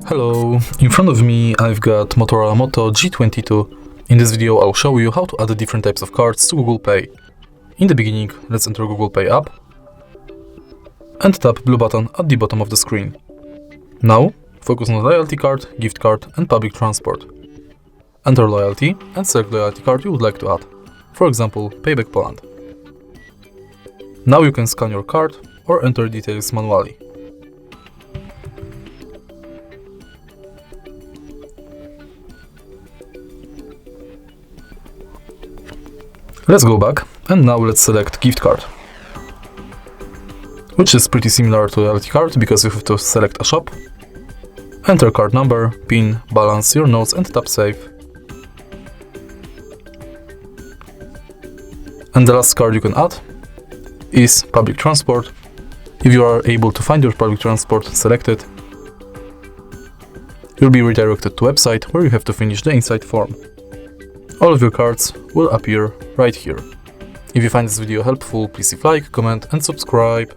Hello, in front of me I've got MOTOROLA Moto G22. In this video I'll show you how to add different types of cards to Google Pay. In the beginning, let's enter Google Pay app and tap blue button at the bottom of the screen. Now, focus on loyalty card, gift card and public transport. Enter loyalty and select loyalty card you would like to add, for example, Payback Poland. Now you can scan your card or enter details manually. Let's go back and now let's select gift card, which is pretty similar to loyalty card because you have to select a shop, enter card number, PIN, balance, your notes and tap save. And the last card you can add is public transport. If you are able to find your public transport selected, you'll be redirected to a website where you have to finish the inside form. All of your cards will appear right here. If you find this video helpful, please leave a like, comment and subscribe.